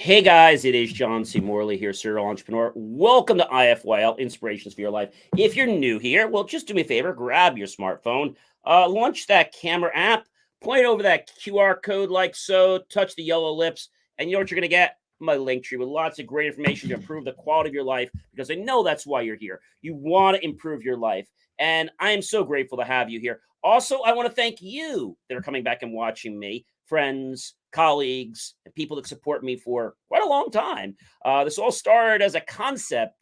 Hey guys, it is John C. Morley here, serial entrepreneur. Welcome to IFYL, Inspirations for Your Life. If you're new here, well, just do me a favor, grab your smartphone, launch that camera app, point over that QR code like so, touch the yellow lips, and you know what you're going to get? My link tree with lots of great information to improve the quality of your life because I know that's why you're here. You want to improve your life, and I am so grateful to have you here. Also, I want to thank you that are coming back and watching me, friends, colleagues, and people that support me for quite a long time. This all started as a concept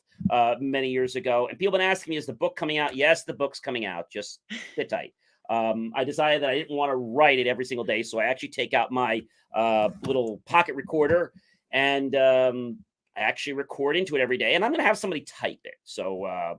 many years ago, and people have been asking me, is the book coming out? Yes, the book's coming out. Just sit tight. I decided that I didn't want to write it every single day, so I actually take out my little pocket recorder and I actually record into it every day, and I'm going to have somebody type it. So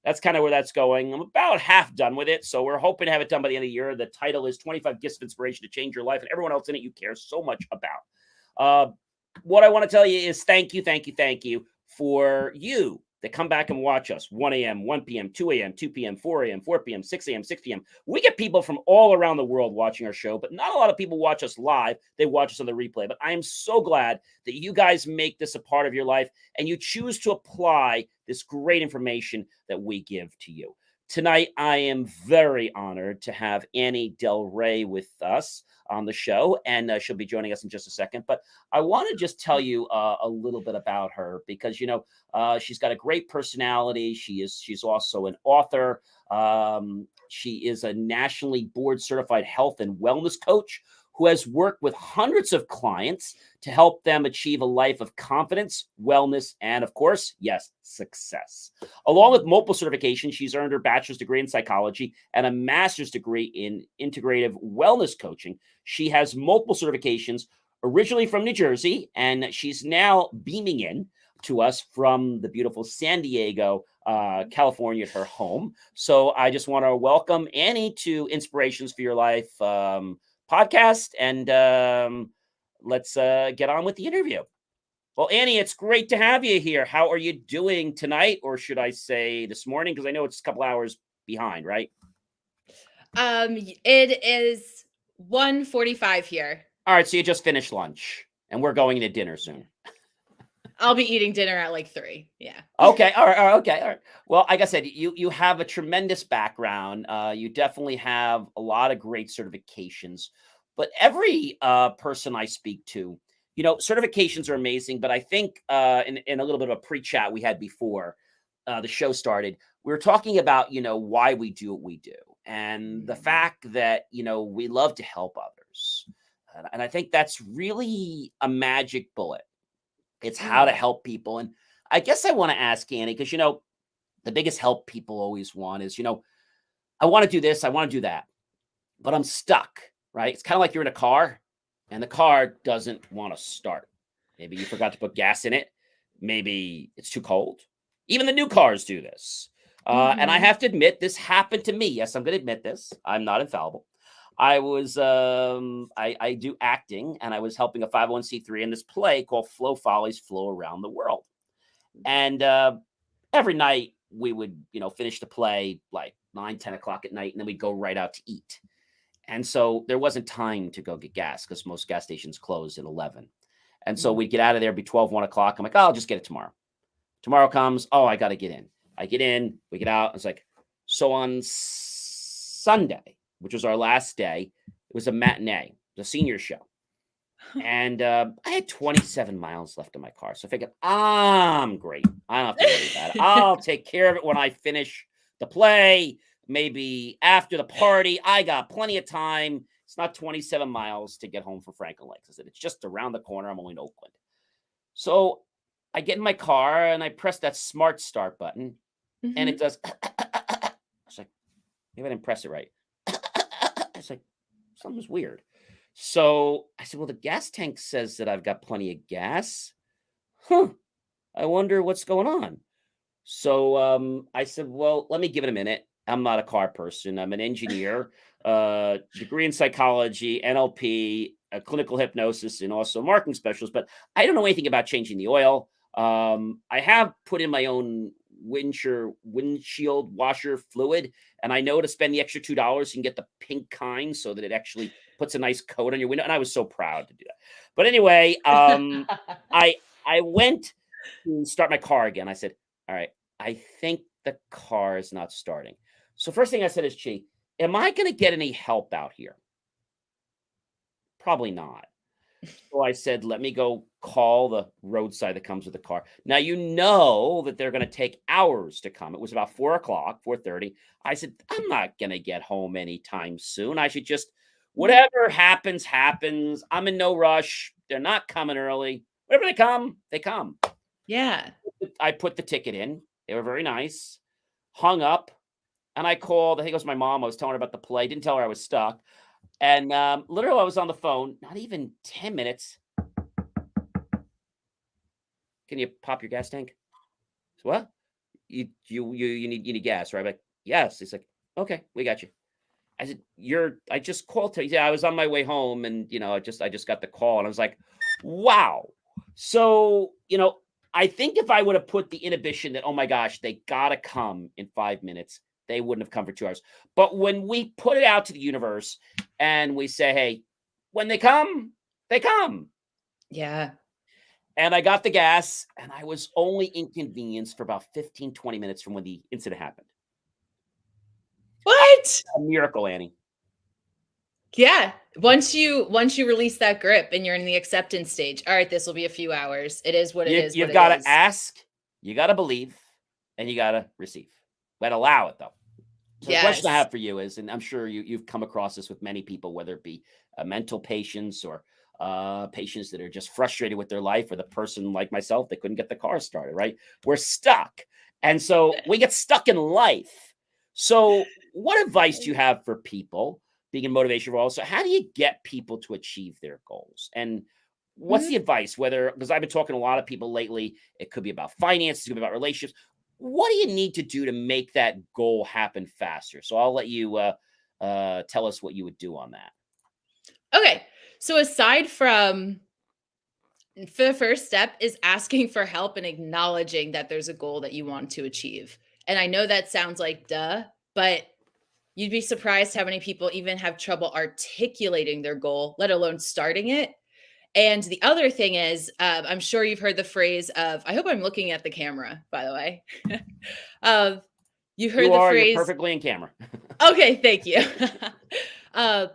that's kind of where that's going. I'm about half done with it, so we're hoping to have it done by the end of the year. The title is 25 Gifts of Inspiration to Change Your Life and everyone else in it you care so much about. What I want to tell you is thank you for you that come back and watch us 1 a.m., 1 p.m., 2 a.m., 2 p.m., 4 a.m., 4 p.m., 6 a.m., 6 p.m. We get people from all around the world watching our show, but not a lot of people watch us live. They watch us on the replay. But I am so glad that you guys make this a part of your life and you choose to apply this great information that we give to you. Tonight, I am very honored to have Annie Delre with us on the show, and she'll be joining us in just a second. But I want to just tell you a little bit about her because, she's got a great personality. She's also an author. She is a nationally board certified health and wellness coach who has worked with hundreds of clients to help them achieve a life of confidence, wellness, and of course, yes, success. Along with multiple certifications, she's earned her bachelor's degree in psychology and a master's degree in integrative wellness coaching. She has multiple certifications, originally from New Jersey, and she's now beaming in to us from the beautiful San Diego, California, her home. So I just want to welcome Annie to Inspirations for Your Life podcast, and let's get on with the interview. Well, Annie, it's great to have you here. How are you doing tonight, or should I say this morning? Because I know it's a couple hours behind, right? It is 1:45 here. All right, so you just finished lunch, and we're going to dinner soon. I'll be eating dinner at like 3. Yeah. Okay. All right. Okay. All right. Well, like I said, you have a tremendous background. You definitely have a lot of great certifications. But every person I speak to, certifications are amazing. But I think in a little bit of a pre-chat we had before the show started, we were talking about why we do what we do, and the fact that we love to help others, and I think that's really a magic bullet. It's how to help people. And I guess I want to ask Annie, because, the biggest help people always want is, I want to do this, I want to do that, but I'm stuck, right? It's kind of like you're in a car and the car doesn't want to start. Maybe you forgot to put gas in it. Maybe it's too cold. Even the new cars do this. And I have to admit, this happened to me. Yes, I'm going to admit this. I'm not infallible. I was I do acting, and I was helping a 501c3 in this play called Flow Follies Flow Around the World. And every night we would, finish the play like 9, 10 o'clock at night, and then we'd go right out to eat. And so there wasn't time to go get gas because most gas stations closed at 11. And so we'd get out of there, be 12, 1 o'clock. I'm like, oh, I'll just get it tomorrow. Tomorrow comes, oh, I got to get in. I get in, we get out. It's like, so on Sunday, which was our last day, it was a matinee, the senior show. And I had 27 miles left in my car. So I figured, I'm great. I don't have to worry about it. I'll take care of it when I finish the play, maybe after the party. I got plenty of time. It's not 27 miles to get home from Franklin Lakes. I said, it's just around the corner. I'm only in Oakland. So I get in my car and I press that smart start button, and it does. I was like, maybe I didn't press it right. It's like, something's weird. So I said, well, the gas tank says that I've got plenty of gas. I wonder what's going on. So I said, well, let me give it a minute. I'm not a car person. I'm an engineer, degree in psychology, NLP, clinical hypnosis, and also marketing specialist. But I don't know anything about changing the oil. I have put in my own windshield washer fluid, and I know to spend the extra $2, you can get the pink kind so that it actually puts a nice coat on your window, and I was so proud to do that. But anyway, I I went to start my car again. I said, "All right, I think the car is not starting." So first thing I said is, "Chi, am I going to get any help out here?" Probably not. So I said, "Let me go call the roadside that comes with the car." Now you know that they're gonna take hours to come. It was about 4 o'clock, 4:30. I said, "I'm not gonna get home anytime soon. I should just Mhm. whatever happens, happens. I'm in no rush. They're not coming early. Whenever they come, they come." Yeah. I put the ticket in. They were very nice. Hung up, and I called. I think it was my mom. I was telling her about the play. Didn't tell her I was stuck. And literally, I was on the phone. Not even 10 minutes. Can you pop your gas tank? So, what? You need gas, right? I'm like, yes. He's like, okay, we got you. I said, I just called to yeah, I was on my way home and I just got the call and I was like, wow. So, I think if I would have put the inhibition that, oh my gosh, they gotta come in 5 minutes, they wouldn't have come for 2 hours. But when we put it out to the universe and we say, hey, when they come. Yeah. And I got the gas and I was only inconvenienced for about 15, 20 minutes from when the incident happened. What? A miracle, Annie. Yeah. Once you release that grip and you're in the acceptance stage, all right, this will be a few hours. It is what it is, what You've it got to is. ask, you got to believe, and you got to receive. But allow it though. So the question I Yes. have for you is, and I'm sure you've come across this with many people, whether it be mental patients or patients that are just frustrated with their life, or the person like myself that couldn't get the car started. Right, we're stuck, and so we get stuck in life. So, what advice do you have for people being in motivation role? So, how do you get people to achieve their goals? And what's Mhm. the advice? Whether because I've been talking to a lot of people lately, it could be about finances, it could be about relationships. What do you need to do to make that goal happen faster? So I'll let you tell us what you would do on that. Okay. So aside from the first step is asking for help and acknowledging that there's a goal that you want to achieve. And I know that sounds like duh, but you'd be surprised how many people even have trouble articulating their goal, let alone starting it. And the other thing is, I'm sure you've heard the phrase of, I hope I'm looking at the camera, by the way. uh, you heard the You're phrase, perfectly in camera. okay, thank you. uh,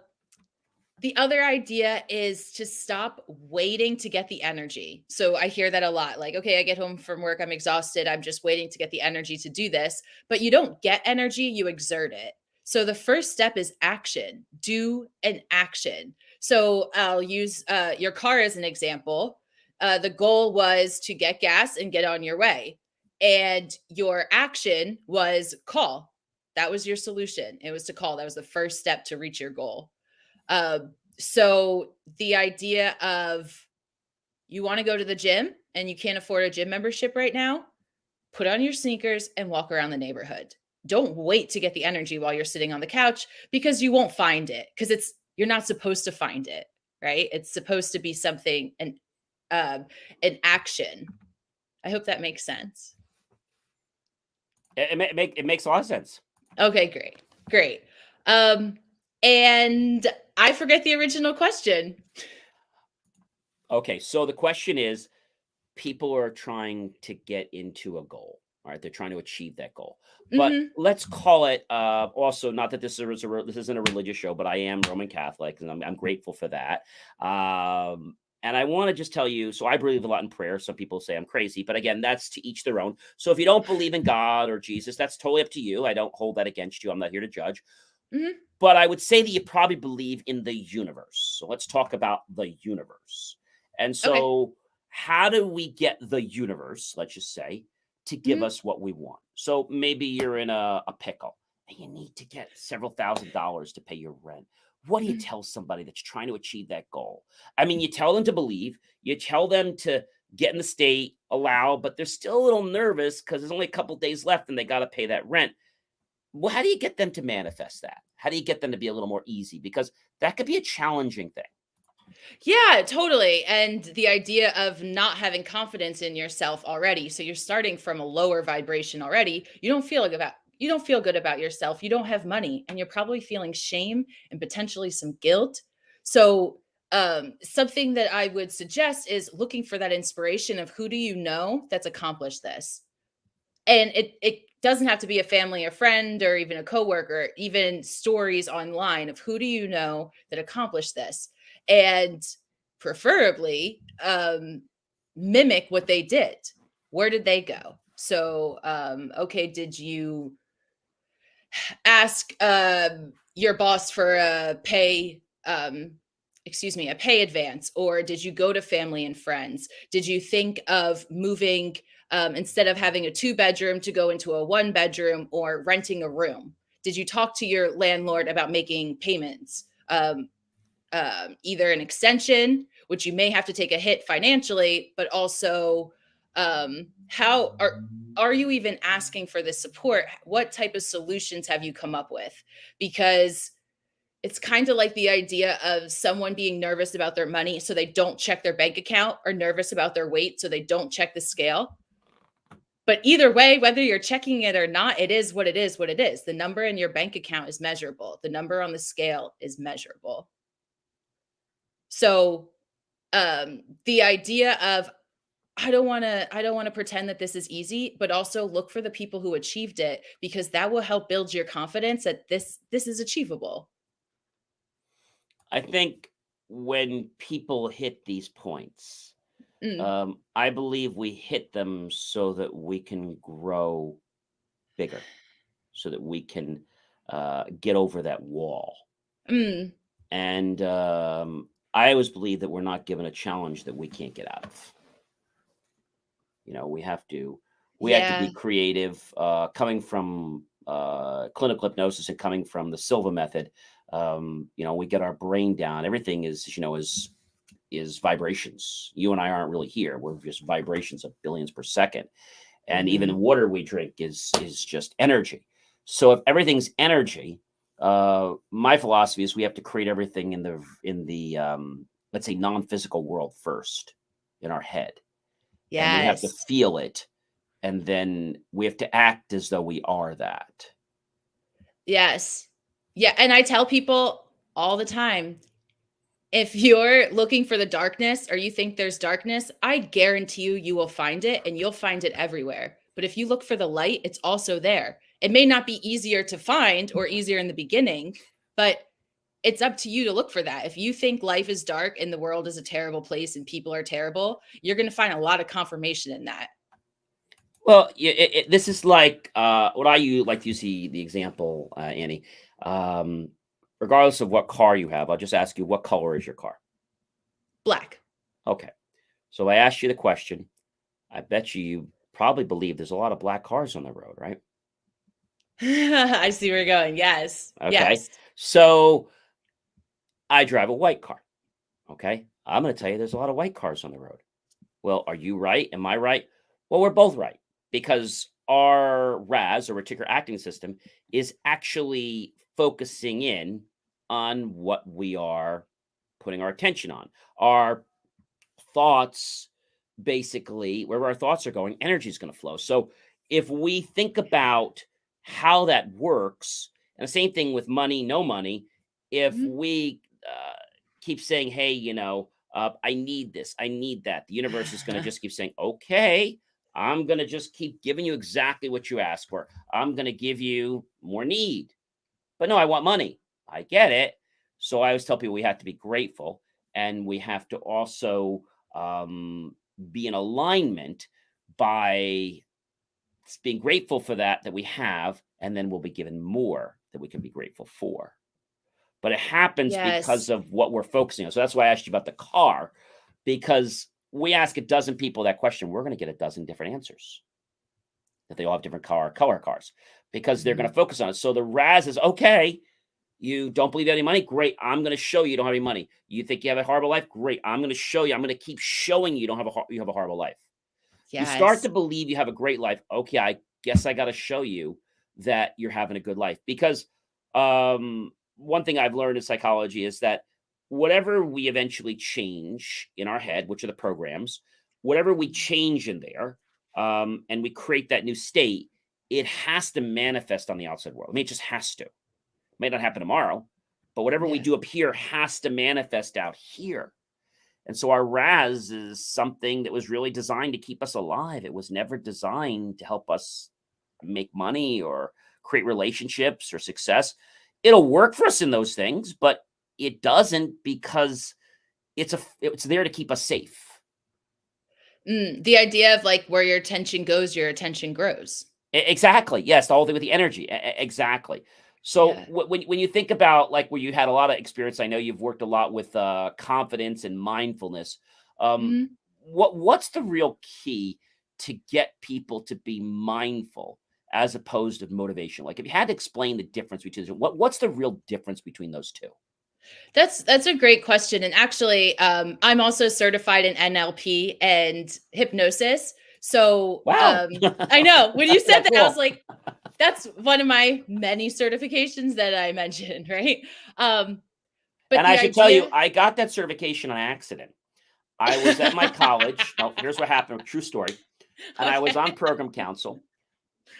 the other idea is to stop waiting to get the energy. So I hear that a lot. Like, okay, I get home from work, I'm exhausted, I'm just waiting to get the energy to do this. But you don't get energy, you exert it. So the first step is action. Do an action. So I'll use your car as an example. The goal was to get gas and get on your way. And your action was call. That was your solution. It was to call. That was the first step to reach your goal. So the idea of you want to go to the gym and you can't afford a gym membership right now, put on your sneakers and walk around the neighborhood. Don't wait to get the energy while you're sitting on the couch because you won't find it because you're not supposed to find it, right? It's supposed to be something an action. I hope that makes sense. It makes a lot of sense. Okay, great. Great. Um and I forget the original question. Okay, so the question is, people are trying to get into a goal. All right, they're trying to achieve that goal. But Mhm. let's call it also not that this isn't a religious show, but I am Roman Catholic, and I'm grateful for that. And I want to just tell you, so I believe a lot in prayer. Some people say I'm crazy, but again, that's to each their own. So if you don't believe in God or Jesus, that's totally up to you. I don't hold that against you. I'm not here to judge. Mhm. But I would say that you probably believe in the universe. So let's talk about the universe. And Okay. so, how do we get the universe, let's just say, to give Mhm. us what we want? So maybe you're in a pickle and you need to get several $1,000s to pay your rent. What do you Mhm. tell somebody that's trying to achieve that goal? I mean, you tell them to believe, you tell them to get in the state, allow, but they're still a little nervous because there's only a couple days left and they got to pay that rent. Well, how do you get them to manifest that? How do you get them to be a little more easy? Because that could be a challenging thing. Yeah, totally. And the idea of not having confidence in yourself already. So you're starting from a lower vibration already. You don't feel good about yourself. You don't have money and you're probably feeling shame and potentially some guilt. So, something that I would suggest is looking for that inspiration of who do you know that's accomplished this? And it doesn't have to be a family or friend or even a coworker, even stories online of who do you know that accomplished this? And preferably mimic what they did. Where did they go? So, okay, did you ask your boss for a pay a pay advance, or did you go to family and friends? Did you think of moving, instead of having a 2 bedroom, to go into a 1 bedroom, or renting a room? Did you talk to your landlord about making payments, either an extension, which you may have to take a hit financially, but also, how are you even asking for this support? What type of solutions have you come up with? Because it's kind of like the idea of someone being nervous about their money so they don't check their bank account, or nervous about their weight so they don't check the scale. But either way, whether you're checking it or not, it is what it is, what it is. The number in your bank account is measurable. The number on the scale is measurable. So, the idea of I don't want to pretend that this is easy, but also look for the people who achieved it, because that will help build your confidence that this is achievable. I think when people hit these points, Mm, I believe we hit them so that we can grow bigger, so that we can get over that wall. mm, And I always believe that we're not given a challenge that we can't get out of. We have to yeah. be creative. Coming from clinical hypnosis and coming from the Silva method, we get our brain down. Everything is vibrations. You and I aren't really here. We're just vibrations of billions per second. And even the Mhm. water we drink is just energy. So if everything's energy, my philosophy is we have to create everything in the let's say non-physical world first in our head, and we have to Yes. feel it, and then we have to act as though we are that. Yes. Yeah, and I tell people all the time, if you're looking for the darkness, or you think there's darkness, I guarantee you will find it, and you'll find it everywhere. But if you look for the light, it's also there. It may not be easier to find or easier in the beginning, but it's up to you to look for that. If you think life is dark and the world is a terrible place and people are terrible, you're going to find a lot of confirmation in that. Well, this is like what like to use the example, Annie. Um, Regardless of what car you have, I'll just ask you, what color is your car? Black. Okay. So I asked you the question. I bet you probably believe there's a lot of black cars on the road, right? I see where you're going. Yes. Okay. Yes. So I drive a white car. Okay. I'm going to tell you there's a lot of white cars on the road. Well, are you right? Am I right? Well, we're both right, because our RAS, or reticular acting system, is actually focusing in on what we are putting our attention on. Our thoughts, basically, wherever our thoughts are going, energy is going to flow. So if we think about how that works, and the same thing with money, no money, if Mhm. we keep saying, hey, I need this, I need that, the universe is going to just keep saying, okay, I'm going to just keep giving you exactly what you ask for. I'm going to give you more need. But no, I want money. I get it. So I always tell people we have to be grateful, and we have to also um, be in alignment by being grateful for that we have, and then we'll be given more that we can be grateful for. But it happens because Yes. of what we're focusing on. So that's why I asked you about the car, because we ask a dozen people that question, we're going to get a dozen different answers, that they all have different color cars, because they're going Mhm. to focus on it. So the RAS is okay. You don't believe you have any money? Great. I'm going to show you don't have any money. You think you have a horrible life? Great. I'm going to show you. I'm going to keep showing you don't have you have a horrible life. You start to Yes. believe you have a great life. Okay, I guess I got to show you that you're having a good life, because one thing I've learned in psychology is that whatever we eventually change in our head, which are the programs, whatever we change in there, and we create that new state, it has to manifest on the outside world. I mean, it just has to. May not happen tomorrow, but whatever we Yeah. do up here has to manifest out here. And so our RAS is something that was really designed to keep us alive. It was never designed to help us make money or create relationships or success. It'll work for us in those things, but it doesn't because it's there to keep us safe. The idea of like where your attention goes, your attention grows. Exactly. Yes, the whole thing with the energy. Exactly. So Yeah. when you think about like where you had a lot of experience, I know you've worked a lot with confidence and mindfulness. Um, Mhm. what's the real key to get people to be mindful as opposed to motivation? Like if you had to explain the difference between what's the real difference between those two? That's a great question, and actually, I'm also certified in NLP and hypnosis. So, Wow. I know when you said Yeah, that, I was cool. like, that's one of my many certifications that I mentioned, right? Um, but And I the should tell you, idea, I got that certification on accident. I was at my college. No, here's what happened. True story. And I was on okay, program council,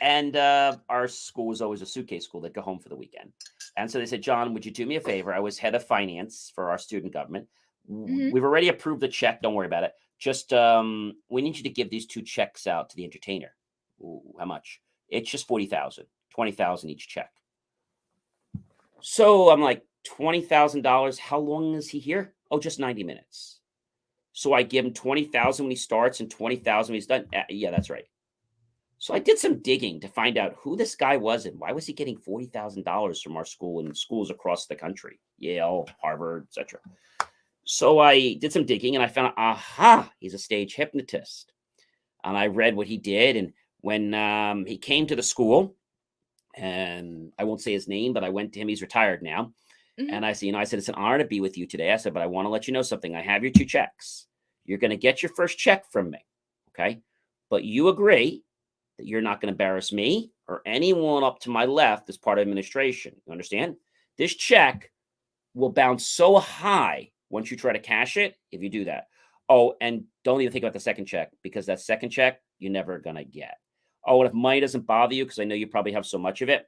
and our school was always a suitcase school. They'd go home for the weekend. And so they said, John, would you do me a favor? I was head of finance for our student government. hmm We've already approved the check. Don't worry about it. Just we need you to give these two checks out to the entertainer. Ooh, how much? It's just 40,000, 20,000 each check. So I'm like, $20,000. How long is he here? Oh, just 90 minutes. So I give him 20,000 when he starts and 20,000 when he's done. Yeah, that's right. So I did some digging to find out who this guy was and why was he getting $40,000 from our school and schools across the country, Yale, Harvard, etc. So I did some digging and I found out, aha, he's a stage hypnotist. And I read what he did. And when he came to the school, and I won't say his name, but I went to him. He's retired now. hmm And I said, I said, it's an honor to be with you today. I said, but I want to let you know something. I have your two checks. You're going to get your first check from me. Okay. But you agree that you're not going to embarrass me or anyone up to my left as part of administration. You understand? This check will bounce so high once you try to cash it if you do that. Oh, and don't even think about the second check because that second check you're never going to get. Oh, and if money doesn't bother you, because I know you probably have so much of it,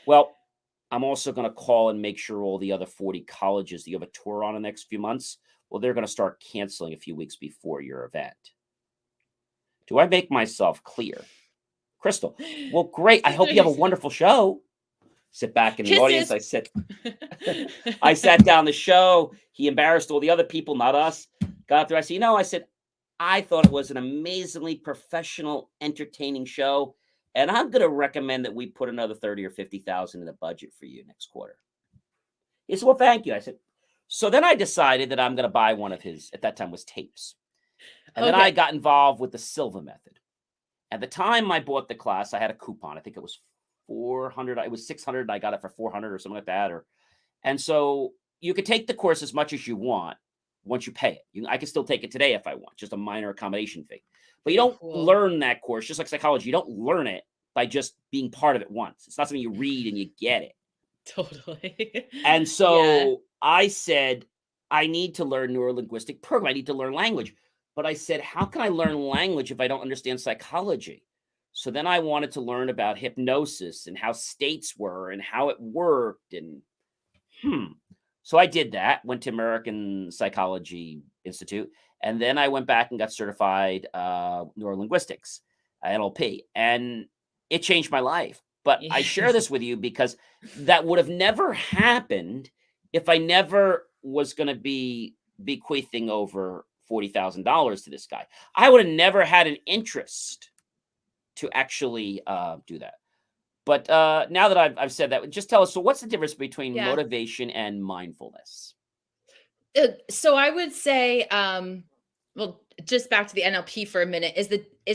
well, I'm also going to call and make sure all the other 40 colleges that you have a tour on in the next few months, well, they're going to start canceling a few weeks before your event. Do I make myself clear? Crystal. Well, great. I hope you have a wonderful show. Sit back in the audience. kisses. I sat down the show. He embarrassed all the other people, not us. Got through. I said, I said, I thought it was an amazingly professional, entertaining show. And I'm going to recommend that we put another 30 or 50,000 in the budget for you next quarter. He said, well, thank you. I said, so then I decided that I'm going to buy one of his, at that time was tapes. And then I Okay, got involved with the Silva method. At the time I bought the class, I had a coupon. I think it was 400. It was 600 and I got it for 400 or something like that. And so you could take the course as much as you want once you pay it. I can still take it today if I want, just a minor accommodation fee. But you don't cool. learn that course, just like psychology. You don't learn it by just being part of it once. It's not something you read and you get it. Totally. And Yeah. so I said, I need to learn neurolinguistic program. I need to learn language. But I said, how can I learn language if I don't understand psychology? So then I wanted to learn about hypnosis and how states were and how it worked. And so I did that, went to American Psychology Institute. And then I went back and got certified neurolinguistics, NLP. And it changed my life. But I share Yeah. this with you because that would have never happened if I never was going to be bequeathing over $40,000 to this guy. I would have never had an interest to actually do that. But now that I've said that, just tell us. So, what's the difference between Yeah. motivation and mindfulness? So I would say, well, just back to the NLP for a minute, is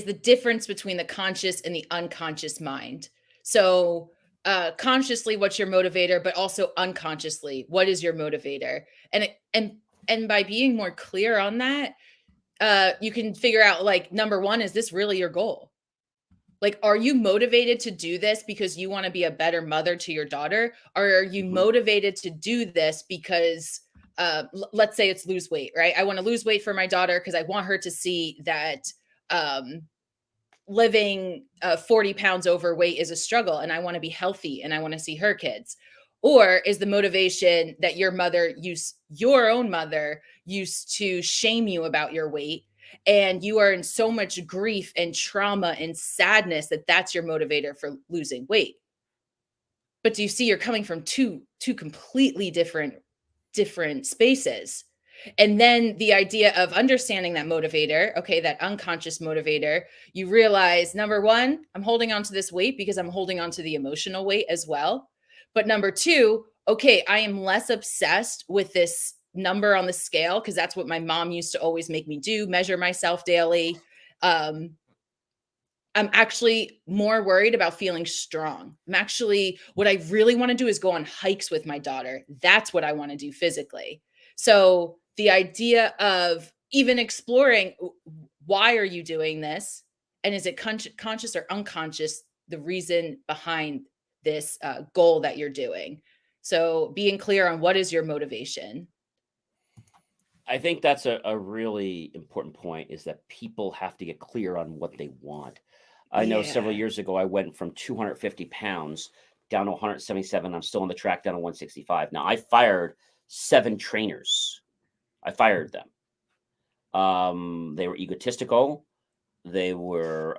the difference between the conscious and the unconscious mind. So consciously, what's your motivator, but also unconsciously, what is your motivator? And and by being more clear on that, you can figure out like number one, is this really your goal? Like, are you motivated to do this because you want to be a better mother to your daughter? Or are you Mhm. motivated to do this because, let's say it's lose weight, right? I want to lose weight for my daughter because I want her to see that um, living 40 pounds overweight is a struggle and I want to be healthy and I want to see her kids. Or is the motivation that your own mother used to shame you about your weight, and you are in so much grief and trauma and sadness that that's your motivator for losing weight? But do you see, you're coming from two completely different spaces. And then the idea of understanding that motivator, okay, that unconscious motivator, you realize, number one, I'm holding on to this weight because I'm holding on to the emotional weight as well. But number two, okay, I am less obsessed with this number on the scale because that's what my mom used to always make me do, measure myself daily. Um, I'm actually more worried about feeling strong. What I really want to do is go on hikes with my daughter. That's what I want to do physically. So the idea of even exploring, why are you doing this? And is it conscious or unconscious, the reason behind this goal that you're doing? So being clear on what is your motivation. I think that's a really important point, is that people have to get clear on what they want. I know several Yeah. years ago, I went from 250 pounds down to 177. I'm still on the track down to 165. Now, I fired 7 trainers. I fired them. They were egotistical. They were,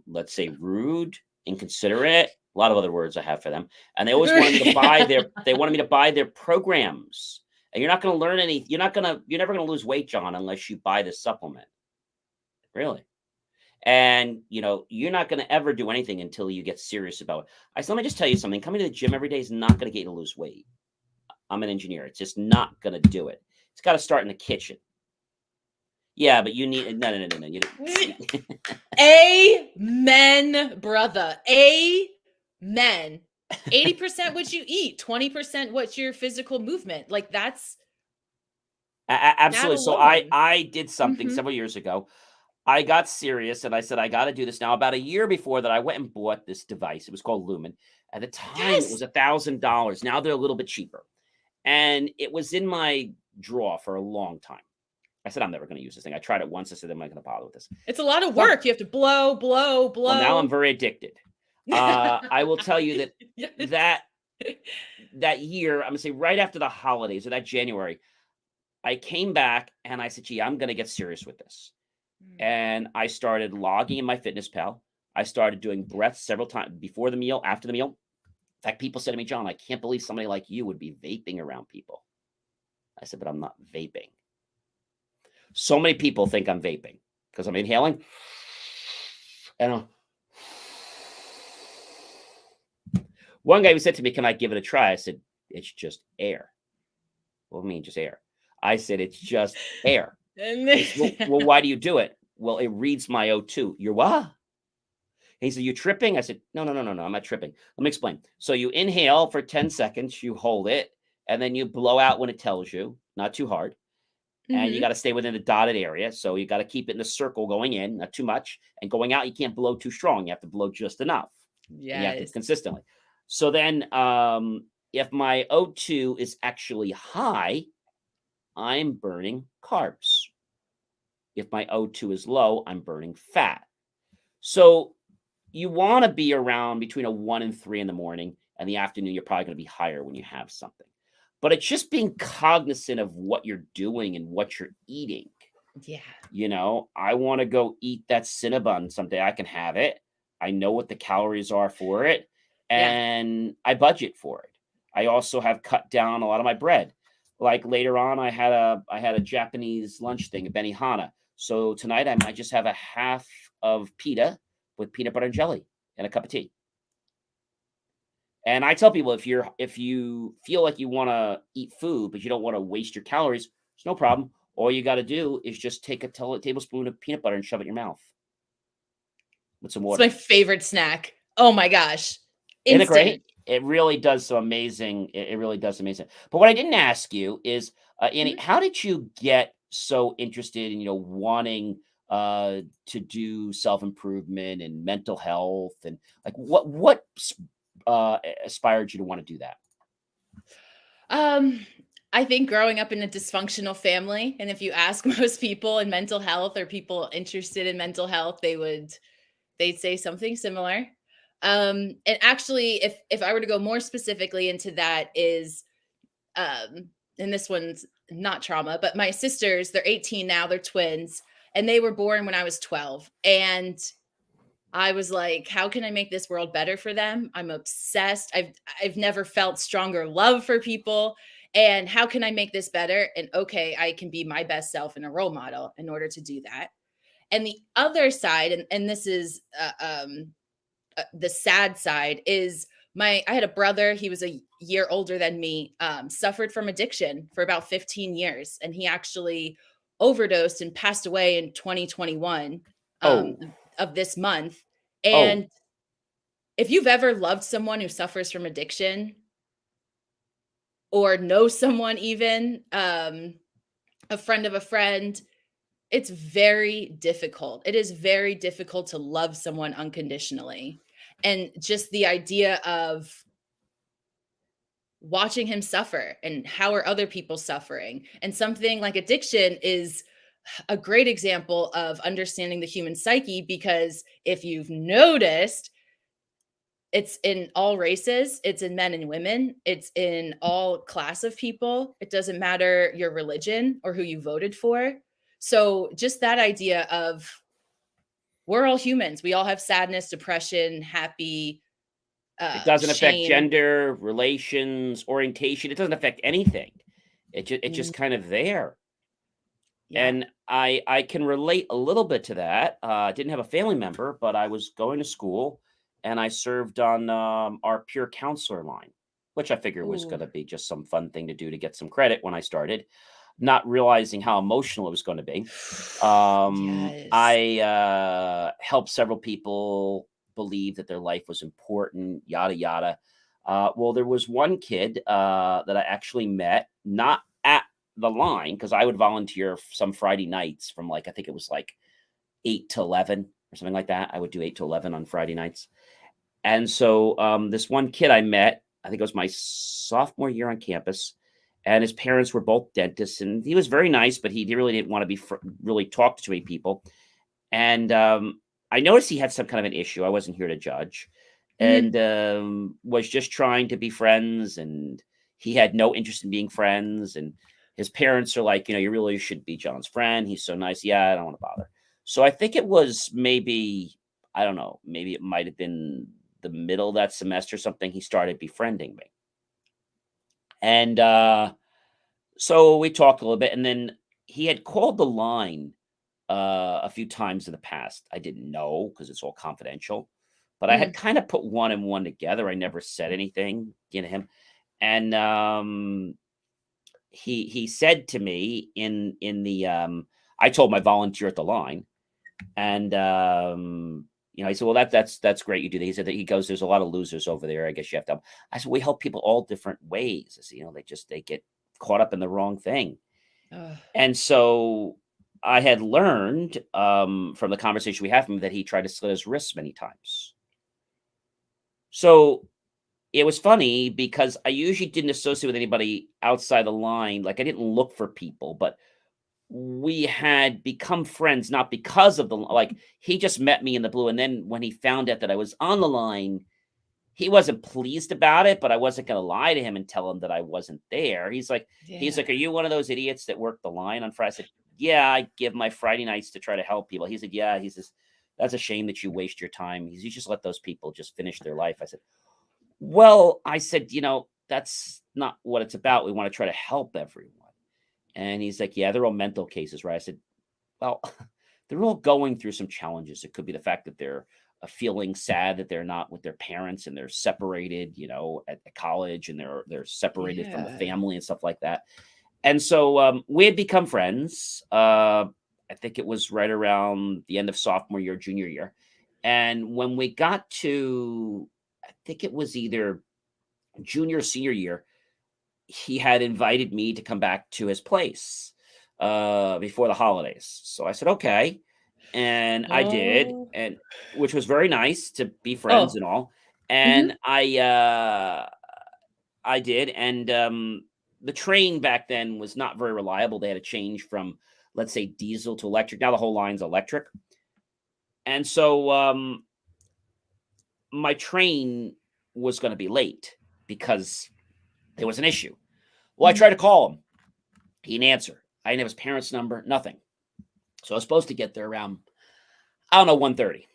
let's say, rude, inconsiderate. A lot of other words I have for them, and they always wanted me to buy their. They wanted me to buy their programs. And you're not going to learn any. You're never going to lose weight, John, unless you buy this supplement. Really. And you're not going to ever do anything until you get serious about it. Let me just tell you something. Coming to the gym every day is not going to get you to lose weight. I'm an engineer. It's just not going to do it. It's got to start in the kitchen. Yeah, but you need no. You Amen, brother. Amen. 80% what you eat, 20% what's your physical movement. Like that absolutely. So alone. I did something Mhm. several years ago. I got serious and I said, I got to do this now. About a year before that, I went and bought this device. It was called Lumen. At the time, it Yes. was $1,000. Now they're a little bit cheaper. And it was in my drawer for a long time. I said, I'm never going to use this thing. I tried it once. I said, I'm not going to bother with this. It's a lot of Well, work. You have to blow, blow, well, now I'm blow. very addicted. I will tell you Yes. that year, I'm going to say right after the holidays, or that January, I came back and I said, gee, I'm going to get serious with this. And I started logging in my Fitness Pal. I started doing breaths several times before the meal, after the meal. In fact, people said to me, John, I can't believe somebody like you would be vaping around people. I said, but I'm not vaping. So many people think I'm vaping because I'm inhaling. And one guy who said to me, can I give it a try? I said, it's just air. What do you mean, just air? I said, it's just air. Said, well, why do you do it? Well, it reads my O2. You're what? He said, you tripping? I said, no, I'm not tripping. Let me explain. So you inhale for 10 seconds, you hold it, and then you blow out when it tells you, not too hard. And you got to stay within the dotted area. So you got to keep it in the circle going in, not too much. And going out, you can't blow too strong. You have to blow just enough. And you have to Yes. consistently. So then if my O2 is actually high, I'm burning carbs. If my O2 is low, I'm burning fat. So you want to be around between a 1 and 3 in the morning, and the afternoon, you're probably going to be higher when you have something. But it's just being cognizant of what you're doing and what you're eating. Yeah. I want to go eat that Cinnabon someday. I can have it. I know what the calories are for it, Yeah. and I budget for it. I also have cut down a lot of my bread. Like later on, I had a Japanese lunch thing, a Benihana. So tonight I might just have a half of pita with peanut butter and jelly and a cup of tea. And I tell people, if you feel like you want to eat food but you don't want to waste your calories, it's no problem. All you got to do is just take a tablespoon of peanut butter and shove it in your mouth with some It's my water. favorite snack. Oh my gosh. Isn't it Instant. great? It really does so amazing. It really does amazing. But what I didn't ask you is, Annie, Mhm. how did you get so interested in wanting to do self improvement and mental health, and like what inspired you to want to do that? Um, I think growing up in a dysfunctional family, and if you ask most people in mental health or people interested in mental health, they'd say something similar. And actually, if I were to go more specifically into that is, and this one's not trauma, but my sisters, they're 18 now, they're twins, and they were born when I was 12. And I was like, how can I make this world better for them? I'm obsessed. I've never felt stronger love for people. And how can I make this better? And okay, I can be my best self and a role model in order to do that. And the other side, and this is the sad side, is I had a brother. He was a year older than me. Suffered from addiction for about 15 years, and he actually overdosed and passed away in 2021 Oh, of this month. oh, And if you've ever loved someone who suffers from addiction or know someone, even a friend of a friend, it's very difficult. It is very difficult to love someone unconditionally. And just the idea of watching him suffer and how are other people suffering. And something like addiction is a great example of understanding the human psyche, because if you've noticed, it's in all races, it's in men and women, it's in all class of people. It doesn't matter your religion or who you voted for. So just that idea of we're all humans. We all have sadness, depression, happy, it doesn't affect shame. gender, relations, orientation. It doesn't affect anything. It's Mm, just kind of there. yeah. And I can relate a little bit to that. I didn't have a family member, but I was going to school and I served on our peer counselor line, which I figured was Ooh, going to be just some fun thing to do to get some credit when I started, not realizing how emotional it was going to be. yes. I helped several people believe that their life was important, yada, yada. Well, there was one kid that I actually met, not at the line, because I would volunteer some Friday nights from like, I think it was like 8 to 11 or something like that. I would do 8 to 11 on Friday nights. And so this one kid I met, I think it was my sophomore year on campus, and his parents were both dentists, and he was very nice, but he really didn't want to be really talk to too many people. And I noticed he had some kind of an issue. I wasn't here to judge, Mhm. and was just trying to be friends. And he had no interest in being friends. And his parents are like, you really should be John's friend. He's so nice. Yeah, I don't want to bother. So I think it was maybe, I don't know, maybe it might have been the middle of that semester, something. He started befriending me, and so we talked a little bit, and then he had called the line a few times in the past. I didn't know because it's all confidential, but I had Mhm. kind of put one and one together. I never said anything, to him, and he said to me in the I told my volunteer at the line, and he said, "Well, that's great. You do that." He said that he goes, "There's a lot of losers over there. I guess you have to help." I said, "We help people all different ways." I said, they get caught up in the wrong thing." Ugh. And so I had learned from the conversation we had with him that he tried to slit his wrists many times. So it was funny because I usually didn't associate with anybody outside the line. Like, I didn't look for people, but we had become friends not because of like, he just met me in the blue. And then when he found out that I was on the line, he wasn't pleased about it, but I wasn't gonna lie to him and tell him that I wasn't there. He's like, "Are Yeah. you one of those idiots that work the line on Friday?" I said, "Yeah, I give my Friday nights to try to help people." He said, "Yeah." He says, "That's a shame that you waste your time." You just let those people just finish their life." I said, "Well," I said, "That's not what it's about. We wanna try to help everyone." And he's like, "Yeah, they're all mental cases, right?" I said, "Well, they're all going through some challenges. It could be the fact that they're feeling sad that they're not with their parents and they're separated, at college, and they're separated from the Yeah. family and stuff like that." And so we had become friends. I think it was right around the end of sophomore year, junior year. And when we got to, I think it was either junior or senior year, he had invited me to come back to his place before the holidays. So I said, okay. And I did, Oh. and which was very nice to be friends Oh. and all. Mhm. And I did. And the train back then was not very reliable. They had to change from, let's say, diesel to electric. Now the whole line's electric. And so my train was going to be late because there was an issue. Well, I tried to call him. He didn't answer. I didn't have his parents' number, nothing. So I was supposed to get there around, I don't know, 1:30.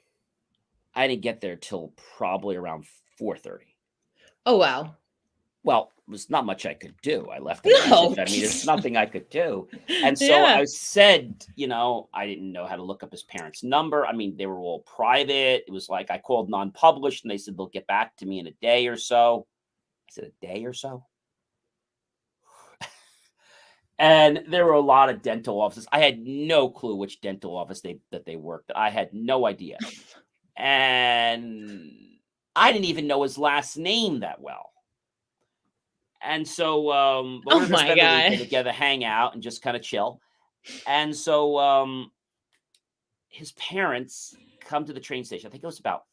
I didn't get there till probably around 4:30. Oh, wow. Well, there's not much I could do. I left a No. message. I mean, there's nothing I could do. And so Yeah. I said, I didn't know how to look up his parents' number. I mean, they were all private. It was like I called non-published and they said they'll get back to me in a day or so. I said, a day or so? And there were a lot of dental offices. I had no clue which dental office that they worked at. I had no idea. And I didn't even know his last name that well. And so but we were Oh gonna my spend the weekend God. together, hang out, and just kind of chill. And so his parents come to the train station. I think it was about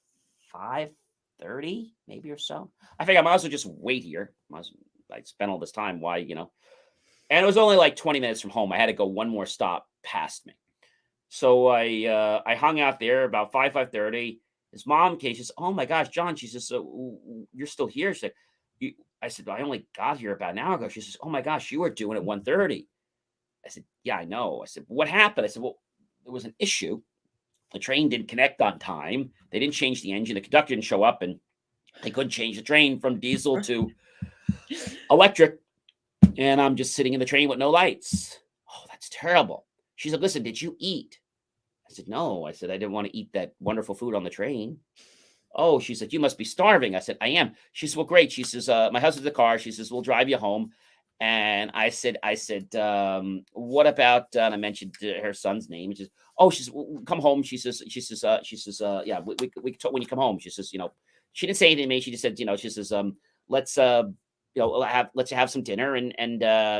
5:30, maybe or so. I think I might as well just wait here. I spent all this time. Why, And it was only like 20 minutes from home. I had to go one more stop past me. So I hung out there about 5:30. His mom came. She says, "Oh my gosh, John." She says, "So you're still here?" She said, I said, "I only got here about an hour ago." She says, "Oh my gosh, you were doing it 1:30." I said, "Yeah, I know." I said, "What happened?" I said, "Well, there was an issue. The train didn't connect on time. They didn't change the engine. The conductor didn't show up, and they couldn't change the train from diesel to electric. And I'm just sitting in the train with no lights." "Oh, that's terrible." She said, "Listen, did you eat?" I said, "No." I said, "I didn't want to eat that wonderful food on the train." "Oh," she said, "you must be starving." I said, "I am." She said, "Well, great." She says, "My husband's in the car." She says, "We'll drive you home." And I said, "What about?" And I mentioned her son's name. She says, "Oh," she says, "Well, come home." "Yeah, we can talk when you come home." She says, she didn't say anything to me. She just said, she says, "Let's let's have some dinner and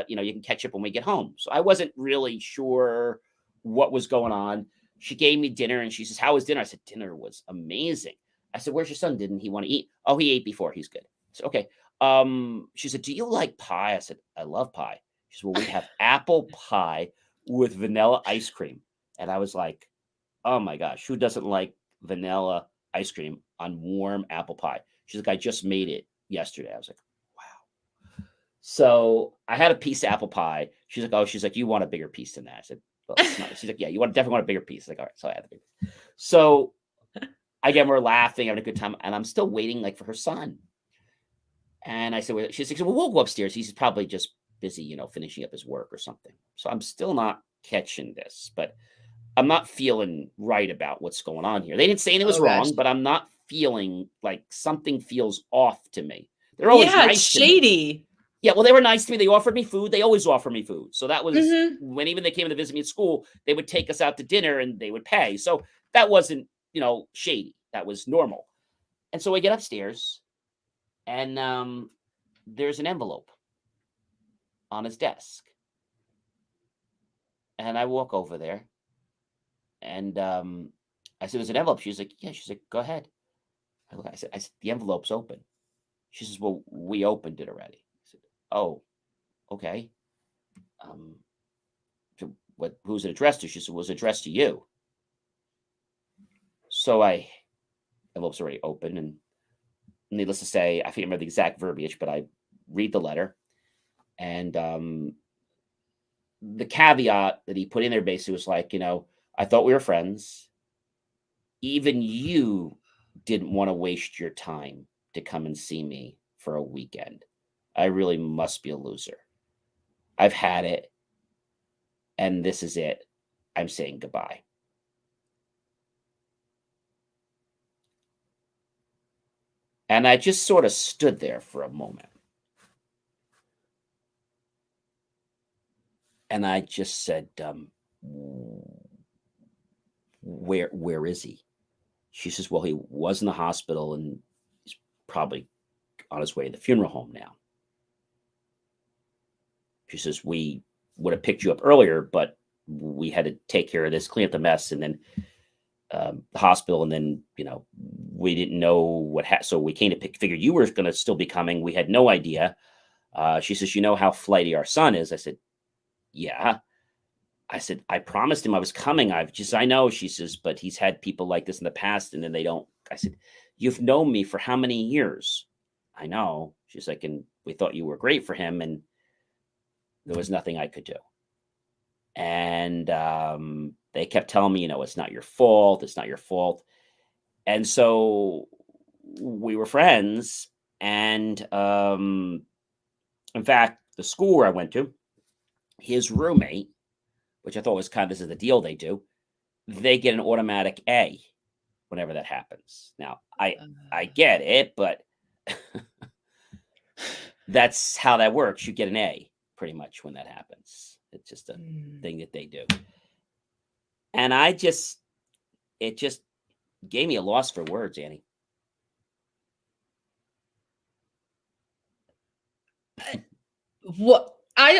you can catch up when we get home." So I wasn't really sure what was going on. She gave me dinner and she says, "How was dinner?" I said, "Dinner was amazing." I said, "Where's your son? Didn't he want to eat?" "Oh, he ate before. He's good." I said, "Okay." She said, "Do you like pie?" I said, "I love pie." She said, "Well, we have apple pie with vanilla ice cream." And I was like, "Oh my gosh, who doesn't like vanilla ice cream on warm apple pie?" She's like, "I just made it yesterday." I was like, wow. So I had a piece of apple pie. She's like, "Oh," she's like, "You want a bigger piece than that?" I said, "Well, it's not." She's like, "Yeah, definitely want a bigger piece." Like, all right. So I had the big piece. So again, we're laughing, having a good time, and I'm still waiting like for her son. And I said, "Well," she's like, "Well, we'll go upstairs. He's probably just busy, finishing up his work or something." So I'm still not catching this, but I'm not feeling right about what's going on here. They didn't say anything was Oh gosh. wrong, but I'm not feeling like something feels off to me. They're always Yeah, it's nice to me. shady. Yeah, well, they were nice to me. They offered me food. They always offer me food. So that was Mhm. when even they came to visit me at school, they would take us out to dinner and they would pay. So that wasn't, shady. That was normal. And so I get upstairs and there's an envelope on his desk. And I walk over there and I said, "There's an envelope." She's like, "Yeah." She's like, "Go ahead." I said, "The envelope's open." She says, "Well, we opened it already." I said, "Oh, okay. Um, who's it addressed to?" She said, "Well, it was addressed to you." So envelope's already open, and needless to say, I can't remember the exact verbiage, but I read the letter, and the caveat that he put in there basically was like, "I thought we were friends. Even you didn't want to waste your time to come and see me for a weekend. I really must be a loser. I've had it, and this is it. I'm saying goodbye." And I just sort of stood there for a moment. And I just said, where is he?" She says, "Well, he was in the hospital and he's probably on his way to the funeral home now." She says, "We would have picked you up earlier, but we had to take care of this, clean up the mess, and then the hospital, and then we didn't know so we came to figured you were going to still be coming. We had no idea." She says, "You know how flighty our son is?" I said, "Yeah." I said, "I promised him I was coming. I know." She says, "But he's had people like this in the past, and then they don't I said, "You've known me for how many years?" "I know." She's like, "And we thought you were great for him, and there was nothing I could do." And they kept telling me, "It's not your fault. It's not your fault." And so we were friends. And in fact, the school where I went to, his roommate, which I thought was kind of, this is the deal they do, they get an automatic A whenever that happens. Now, I Uh, get it, but that's how that works. You get an A pretty much when that happens. It's just a mm. thing that they do. And it just gave me a loss for words, Annie. What I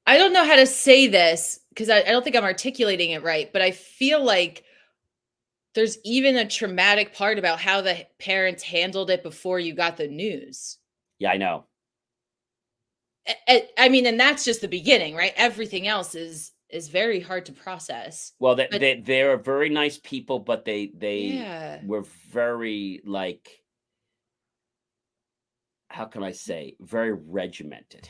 don't know how to say this because I don't think I'm articulating it right, but I feel like there's even a traumatic part about how the parents handled it before you got the news. Yeah, I know. I mean, and that's just the beginning, right? Everything else is very hard to process. Well, But they're very nice people, but they yeah. were very, like, how can I say, very regimented.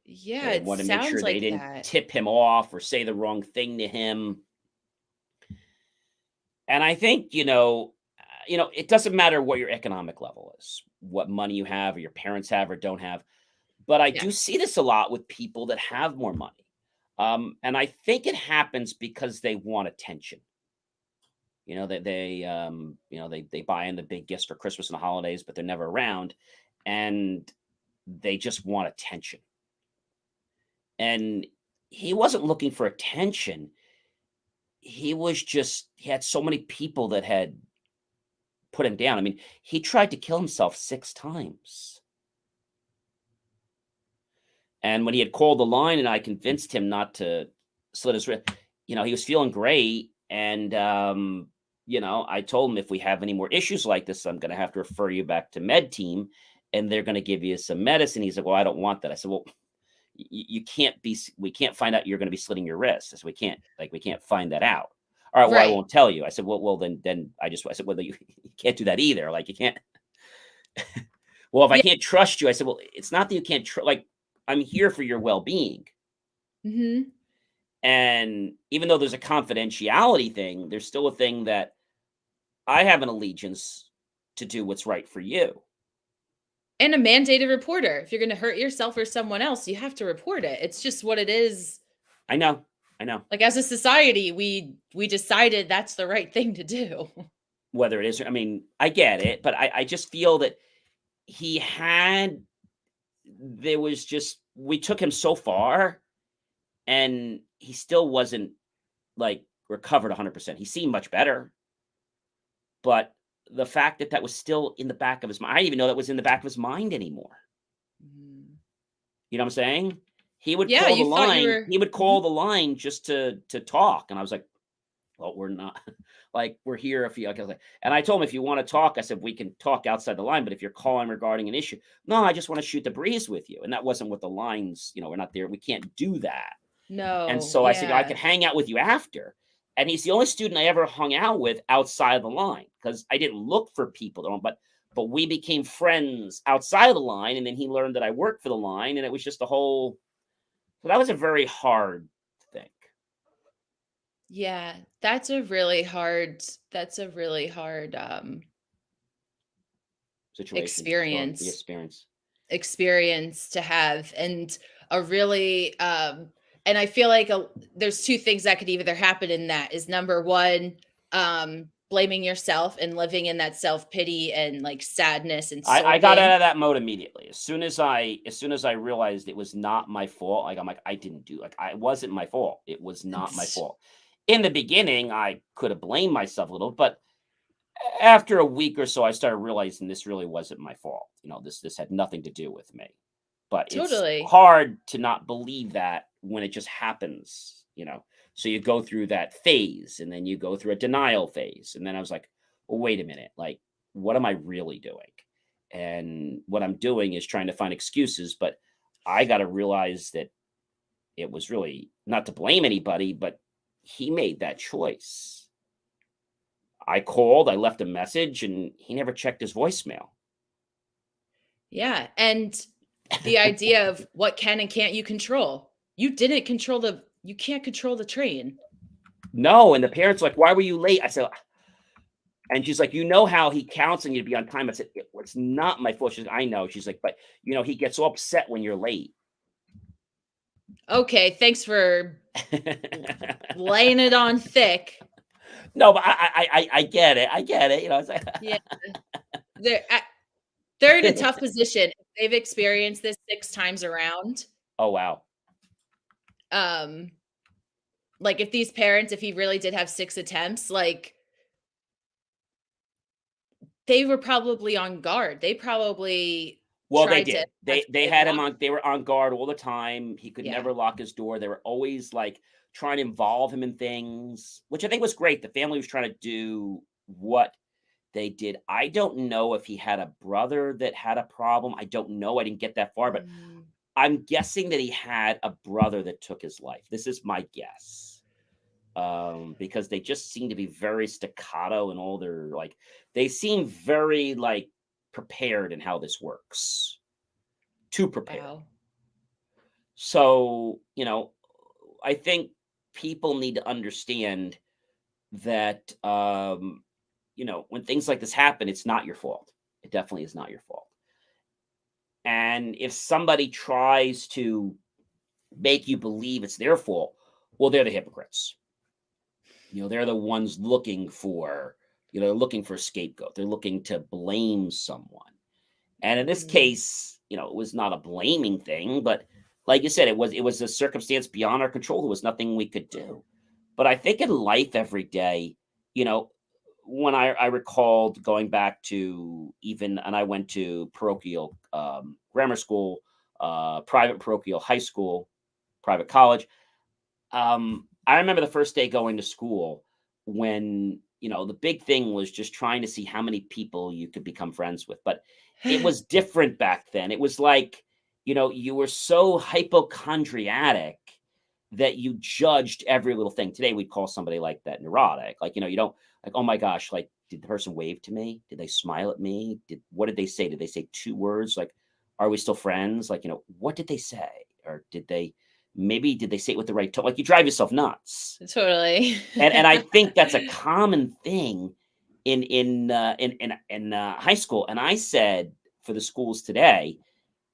Yeah, They it wanted to make sounds sure they like didn't that. tip him off or say the wrong thing to him. And I think, it doesn't matter what your economic level is, what money you have or your parents have or don't have. But I Yeah. do see this a lot with people that have more money. And I think it happens because they want attention. That they buy in the big gifts for Christmas and the holidays, but they're never around, and they just want attention. And he wasn't looking for attention. He had so many people that had put him down. I mean, he tried to kill himself 6 times. And when he had called the line and I convinced him not to slit his wrist, he was feeling great. And, I told him, if we have any more issues like this, I'm going to have to refer you back to med team and they're going to give you some medicine. He's like, "Well, I don't want that." I said, "Well, you can't we can't find out you're going to be slitting your wrist." I said, we can't find that out." "All right, well, I Right. won't tell you." I said, well, then I said, "Well, you can't do that either. Like, you can't." "Well, if I Yeah. can't trust you," I said, "Well, it's not that you can't like, I'm here for your well-being." Mhm. And even though there's a confidentiality thing, there's still a thing that I have an allegiance to do what's right for you. And a mandated reporter. If you're gonna hurt yourself or someone else, you have to report it. It's just what it is. I know. I know. Like, as a society, we decided that's the right thing to do. Whether it is, I mean, I get it, but I just feel that he had there was just we took him so far and he still wasn't, like, recovered 100%. He seemed much better, but the fact that that was still in the back of his mind, I didn't even know that was in the back of his mind anymore. Mm. You know what I'm saying? Yeah, you thought you were He would mhm. call the line just to talk, and I was like, "Well, we're not like, we're here if you," like, I was like, and I told him, "If you wanna talk," I said, "we can talk outside the line, but if you're calling regarding an issue." "No, I just wanna shoot the breeze with you," and that wasn't what the lines, we're not there, we can't do that. And No, so I said, "I yeah. could hang out with you after." And he's the only student I ever hung out with outside the line because I didn't look for people to, but we became friends outside of the line, and then he learned that I worked for the line, and it was just a whole, so that was a very hard thing, Yeah, that's a really hard, situation, story, the experience experience. experience to have, and a really, and I feel like there's 2 things that could either happen in that is number 1, blaming yourself and living in that self-pity and, like, sadness and I got out sulking. of that mode immediately. As soon as I realized it was not my fault, like, I'm like, I didn't do, like, it wasn't my fault. It was not my It's fault. In the beginning, I could have blamed myself a little, but after a week or so, I started realizing this really wasn't my fault. This had nothing to do with me. But it's totally. hard to not believe that when it just happens. So you go through that phase and then you go through a denial phase. And then I was like, well, wait a minute. Like, what am I really doing? And what I'm doing is trying to find excuses, but I got to realize that it was really not to blame anybody, but he made that choice. I called, I left a message, and he never checked his voicemail. Yeah, and the idea of what can and can't you control. You can't control the train. No, and the parents were like, "Why were you late?" I said, and she's like, "You know how he counts on you to be on time." I said, "It's not my fault." She's like, "I know." She's like, "But, he gets so upset when you're late." Okay, thanks for laying it on thick. No, but I get it. I get it. It's like, Yeah, they're they're in a tough position. If they've experienced this 6 times around, oh wow. um, like, if these parents, if he really did have 6 attempts, like, they were probably on guard. They probably Well, they tried to did. have They kid had him lock. on. They were on guard all the time. He could Yeah. never lock his door. They were always like trying to involve him in things, which I think was great. The family was trying to do what they did. I don't know if he had a brother that had a problem. I don't know. I didn't get that far, but Mm, I'm guessing that he had a brother that took his life. This is my guess. Because they just seem to be very staccato and all their like they seem very like prepared in how this works. Too prepared. wow. So, I think people need to understand that when things like this happen, it's not your fault. It definitely is not your fault. And if somebody tries to make you believe it's their fault, well, they're the hypocrites. They're the ones looking for a scapegoat. They're looking to blame someone. And in this Mhm. case, it was not a blaming thing, but like you said, it was a circumstance beyond our control. There was nothing we could do. But I think in life every day, you know, when I recalled going back to even, and I went to parochial grammar school, private parochial high school, private college. I remember the first day going to school when, the big thing was just trying to see how many people you could become friends with. But it was different back then. It was like, you were so hypochondriac that you judged every little thing. Today we'd call somebody like that neurotic. Like, you don't like, oh my gosh, like, did the person wave to me? Did they smile at me? What did they say? Did they say 2 words? Like, are we still friends? Like, what did they say? Or did they say it with the right tone? Like, you drive yourself nuts. Totally. And I think that's a common thing in high school. And I said for the schools today,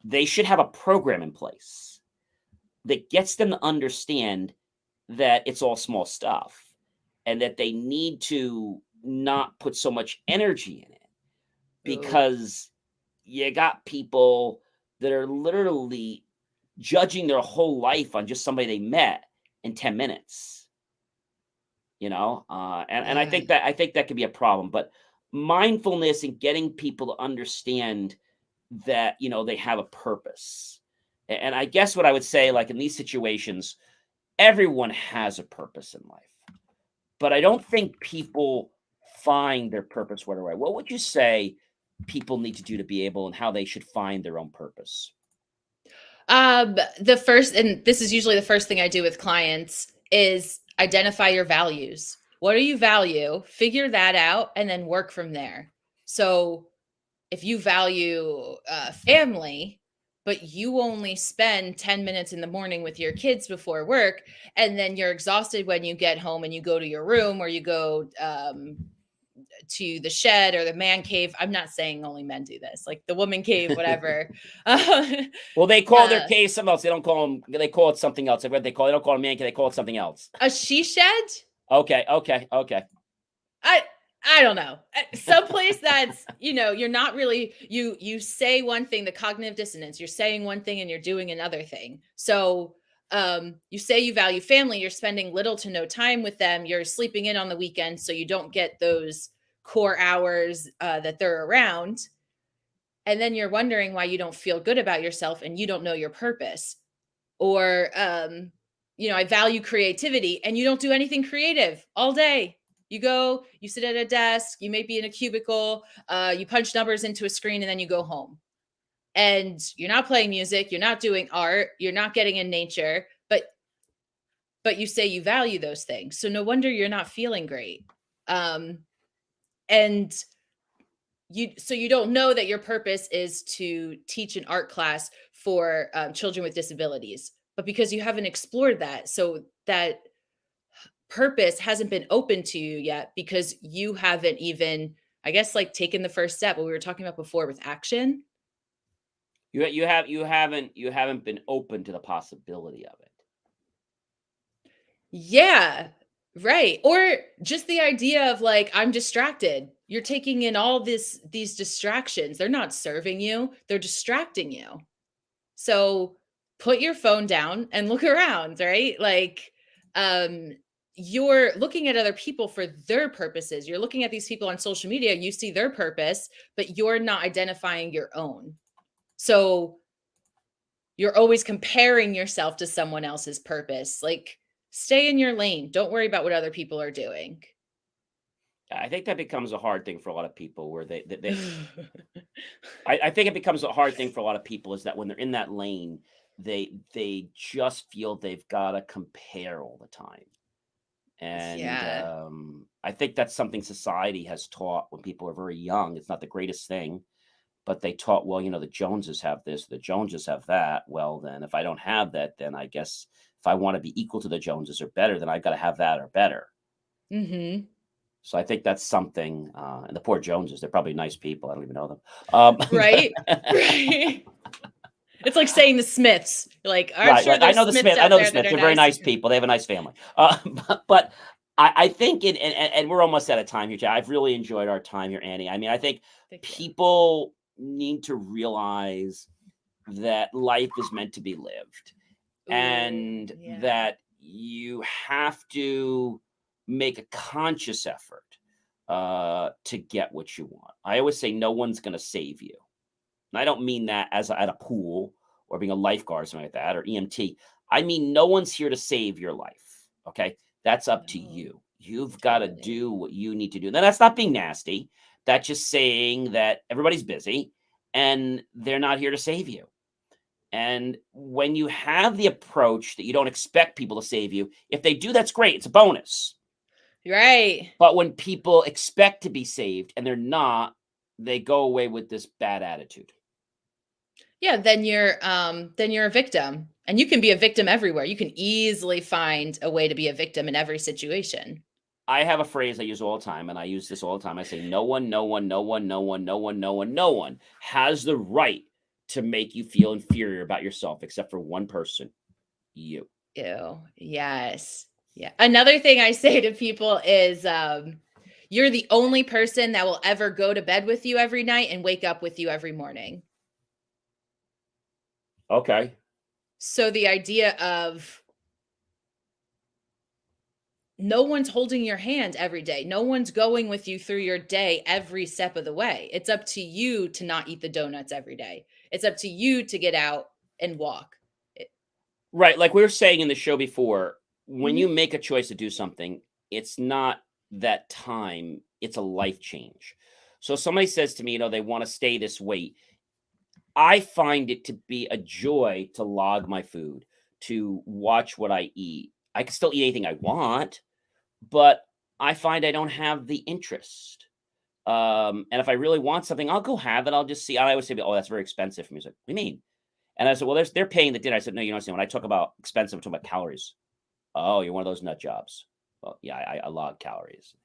they should have a program in place that gets them to understand that it's all small stuff and that they need to not put so much energy in it Ooh, because you got people that are literally judging their whole life on just somebody they met in 10 minutes. And I yeah. think that could be a problem. But mindfulness and getting people to understand that they have a purpose. And I guess what I would say, like in these situations, everyone has a purpose in life, but I don't think people find their purpose right away. What would you say people need to do to be able, and how they should find their own purpose? The first, and this is usually the first thing I do with clients, is identify your values. What do you value? Figure that out and then work from there. So if you value family, but you only spend 10 minutes in the morning with your kids before work, and then you're exhausted when you get home and you go to your room or you go to the shed or the man cave. I'm not saying only men do this, like the woman cave, whatever. uh, Well, they call their case something else. They don't call them. They call it something else. What they call. They don't call it man. They call it something else. a she shed. Okay. Okay. Okay. I I don't know. Someplace that's, you're not really you say one thing, the cognitive dissonance, you're saying one thing and you're doing another thing. So you say you value family, you're spending little to no time with them, you're sleeping in on the weekend so you don't get those core hours that they're around. And then you're wondering why you don't feel good about yourself and you don't know your purpose. Or I value creativity and you don't do anything creative all day. You go, you sit at a desk, you may be in a cubicle, you punch numbers into a screen and then you go home. And you're not playing music, you're not doing art, you're not getting in nature, but you say you value those things. So no wonder you're not feeling great. um And you don't know that your purpose is to teach an art class for children with disabilities, but because you haven't explored that, so that purpose hasn't been open to you yet because you haven't even, I guess, like taken the first step, what we were talking about before with action. You haven't been open to the possibility of it. Yeah, right. Or just the idea of like, I'm distracted. You're taking in all these distractions. They're not serving you, they're distracting you. So put your phone down and look around, right? Like, um, you're looking at other people for their purposes. You're looking at these people on social media, you see their purpose, but you're not identifying your own. So you're always comparing yourself to someone else's purpose. Like, stay in your lane. Don't worry about what other people are doing. I think that becomes a hard thing for a lot of people where I think it becomes a hard thing for a lot of people is that when they're in that lane, they just feel they've got to compare all the time. And Yeah. I think that's something society has taught when people are very young. It's not the greatest thing, but they taught, well, the Joneses have this, the Joneses have that. Well, then if I don't have that, then I guess if I want to be equal to the Joneses or better, then I've got to have that or better. Mhm. So I think that's something, and the poor Joneses, they're probably nice people. I don't even know them. Right? Right. It's like saying the Smiths. You're like, I'm Right, sure right. I there's know the Smiths Smith. I out know the there that Smiths. are They're very nice. nice people. They have a nice family. But I think, and we're almost out of time here, Chad. I've really enjoyed our time here, Annie. I mean, I think Thank you. people need to realize that life is meant to be lived, Ooh, and yeah. that you have to make a conscious effort to get what you want. I always say no one's going to save you. And I don't mean that as at a pool or being a lifeguard or something like that or EMT. I mean no one's here to save your life. Okay, that's up to No, you. You've got to totally. do what you need to do. Now that's not being nasty. That's just saying that everybody's busy and they're not here to save you. And when you have the approach that you don't expect people to save you, if they do, that's great. It's a bonus. Right. But when people expect to be saved and they're not, they go away with this bad attitude. Yeah, then you're a victim. And you can be a victim everywhere. You can easily find a way to be a victim in every situation. I have a phrase I use all the time, and I use this all the time. I say, no one, no one, no one, no one, no one, no one, no one has the right to make you feel inferior about yourself except for one person, you. Ew. Yes. Yeah. Another thing I say to people is you're the only person that will ever go to bed with you every night and wake up with you every morning. Okay. So the idea of no one's holding your hand every day. No one's going with you through your day every step of the way. It's up to you to not eat the donuts every day. It's up to you to get out and walk. It- Right. Like we were saying in the show before, when you Mhm. make a choice to do something, it's not that time, it's a life change. So somebody says to me, they want to stay this weight. I find it to be a joy to log my food, to watch what I eat. I can still eat anything I want, but I find I don't have the interest. And if I really want something, I'll go have it. I'll just see. I always say, "Oh, that's very expensive for me." He's like, "What do you mean?" And I said, "Well, they're paying the dinner." I said, "No, you don't understand. When I talk about expensive, I'm talking about calories." Oh, you're one of those nut jobs. Well, yeah, I log calories.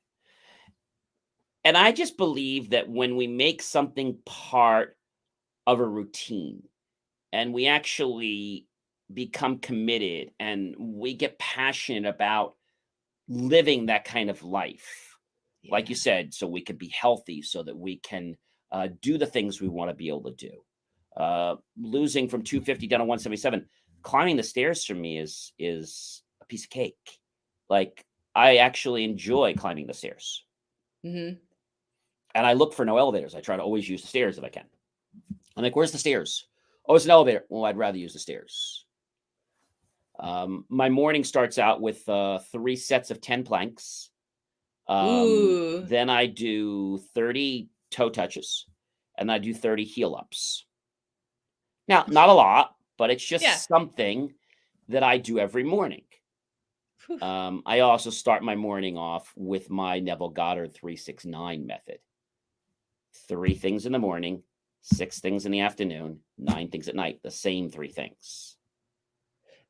And I just believe that when we make something part of a routine and we actually become committed and we get passionate about living that kind of life, like you Yeah. said, so we can be healthy, so that we can do the things we want to be able to do. Losing from 250 down to 177, climbing the stairs for me is a piece of cake. Like I actually enjoy climbing the stairs, Mhm. and I look for no elevators. I try to always use the stairs if I can. I'm like, "Where's the stairs?" "Oh, it's an elevator." "Well, I'd rather use the stairs." My morning starts out with 3 sets of 10 planks. Ooh. Then I do 30 toe touches and I do 30 heel ups. Now, not a lot, but it's Yeah. just something that I do every morning. Whew. I also start my morning off with my Neville Goddard 369 method. 3 things in the morning, 6 things in the afternoon, 9 things at night. The same 3 things.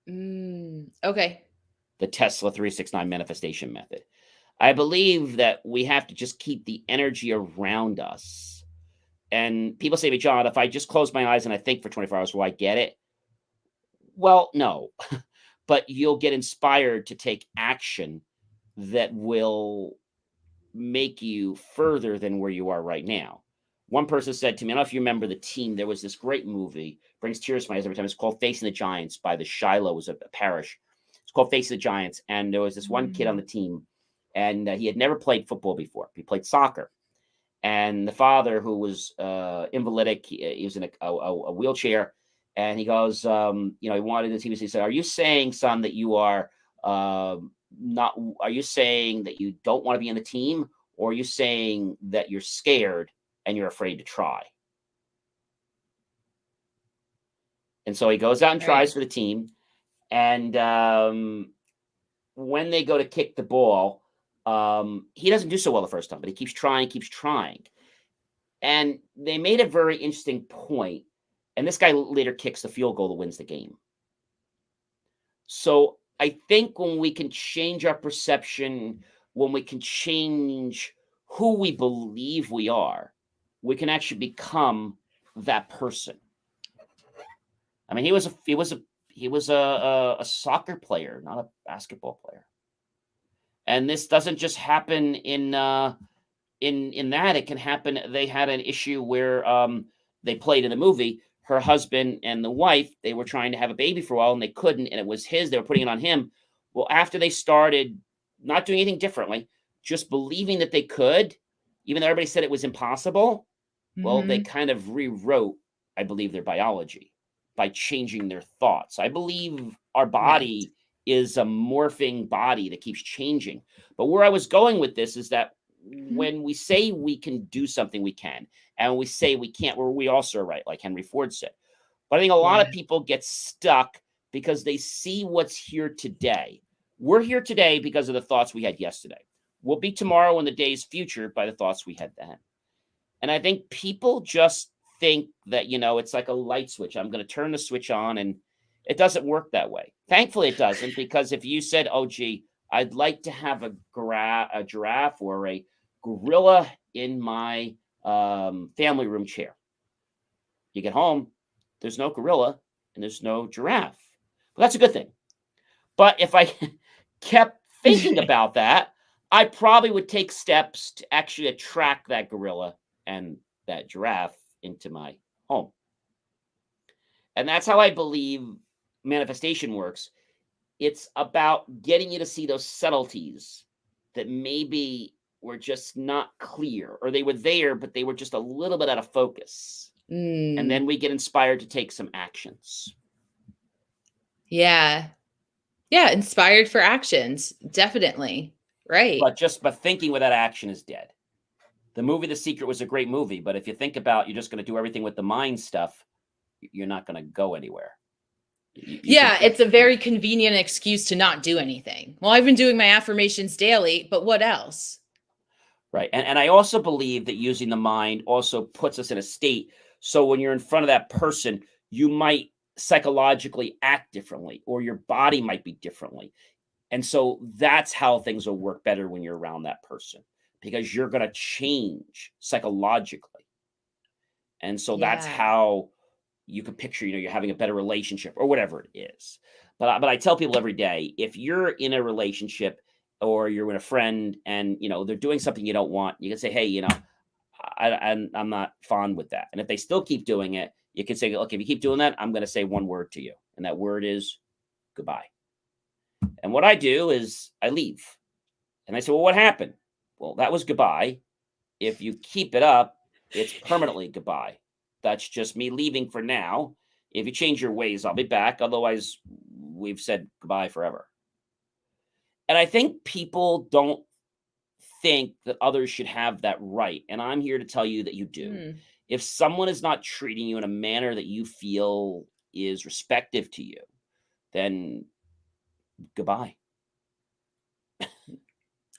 Okay. The Tesla 369 manifestation method. I believe that we have to just keep the energy around us. And people say to me, John, if I just close my eyes and I think for 24 hours, will I get it? Well, no. But you'll get inspired to take action that will make you further than where you are right now. One person said to me, I don't know if you remember the team, there was this great movie, brings tears to my eyes every time. It's called Facing the Giants by the Shiloh, was a parish. It's called Facing the Giants. And there was this one kid on the team, and he had never played football before. He played soccer. And the father, who was invalidic, he was in a wheelchair, and he goes, he wanted the team. He said, "Are you saying, son, that you are not? Are you saying that you don't want to be in the team, or are you saying that you're scared and you're afraid to try?" And so he goes out and Right. tries for the team, and when they go to kick the ball, he doesn't do so well the first time, but he keeps trying. And they made a very interesting point, and this guy later kicks the field goal that wins the game. So I think when we can change our perception, when we can change who we believe we are, we can actually become that person. I mean, he was a soccer player, not a basketball player. And this doesn't just happen in that. It can happen. They had an issue where they played in the movie. Her husband and the wife, they were trying to have a baby for a while and they couldn't, and it was his. They were putting it on him. Well, after they started not doing anything differently, just believing that they could, even though everybody said it was impossible, well, they Mhm. kind of rewrote, I believe, their biology by changing their thoughts. I believe our Yes. body is a morphing body that keeps changing. But where I was going with this is that Mhm. when we say we can do something, we can. And when we say we can't, we also are right, like Henry Ford said. But I think a lot Yeah. of people get stuck because they see what's here today. We're here today because of the thoughts we had yesterday. We'll be tomorrow in the day's future by the thoughts we had then. And I think people just think that, it's like a light switch. I'm going to turn the switch on, and it doesn't work that way. Thankfully, it doesn't, because if you said, oh, gee, I'd like to have a giraffe or a gorilla in my family room chair. You get home, there's no gorilla and there's no giraffe. Well, that's a good thing. But if I kept thinking about that, I probably would take steps to actually attract that gorilla and that giraffe into my home. And that's how I believe manifestation works. It's about getting you to see those subtleties that maybe were just not clear, or they were there, but they were just a little bit out of focus. And Mm. then we get inspired to take some actions. Yeah. Yeah, inspired for actions. Definitely. Right. But thinking without action is dead. The movie The Secret was a great movie, but if you think about you're just going to do everything with the mind stuff, you're not going to go anywhere. You can Yeah, get it's a very convenient excuse to not do anything. Well, I've been doing my affirmations daily, but what else? right. And I also believe that using the mind also puts us in a state. So when you're in front of that person, you might psychologically act differently, or your body might be differently. And so that's how things will work better when you're around that person, because you're going to change psychologically. And so that's Yeah. how you can picture, you're having a better relationship or whatever it is. But I tell people every day, if you're in a relationship or you're with a friend and they're doing something you don't want, you can say, hey, I'm not fond with that. And if they still keep doing it, you can say, look, if you keep doing that, I'm going to say one word to you, and that word is goodbye. And what I do is I leave, and I say, well, what happened? Well, that was goodbye. If you keep it up, it's permanently goodbye. That's just me leaving for now. If you change your ways, I'll be back. Otherwise, we've said goodbye forever. And I think people don't think that others should have that right. And I'm here to tell you that you do. Mm. If someone is not treating you in a manner that you feel is respective to you, then goodbye.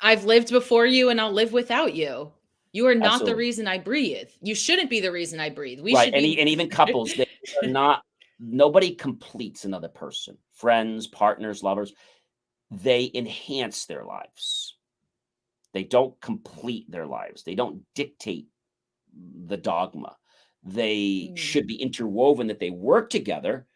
I've lived before you and I'll live without you. You are not the Absolutely. reason I breathe. You shouldn't be the reason I breathe. We Right. should And, be and even couples, they are not, nobody completes another person, friends, partners, lovers. They enhance their lives. They don't complete their lives. They don't dictate the dogma. They Mm, should be interwoven that they work together,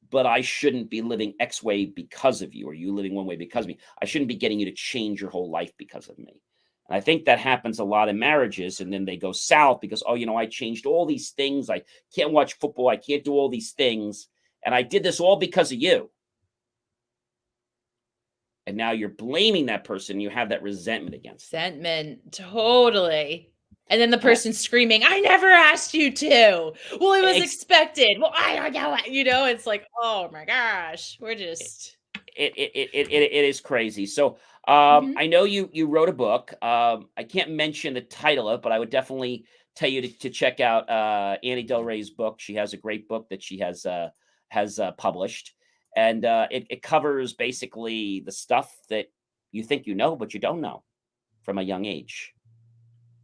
but I shouldn't be living X way because of you, or you living one way because of me. I shouldn't be getting you to change your whole life because of me. And I think that happens a lot in marriages, and then they go south because, oh, I changed all these things. I can't watch football. I can't do all these things. And I did this all because of you. And now you're blaming that person. You have that resentment against them. resentment, totally. And then the And person screaming, I never asked you to. Well, it was ex- expected. Well, I don't know. It's like, oh my gosh, we're just. it is crazy. So Mhm. I know you wrote a book. I can't mention the title of it, but I would definitely tell you to check out Annie Delre's book. She has a great book that she has published, and it covers basically the stuff that you think you know, but you don't know from a young age.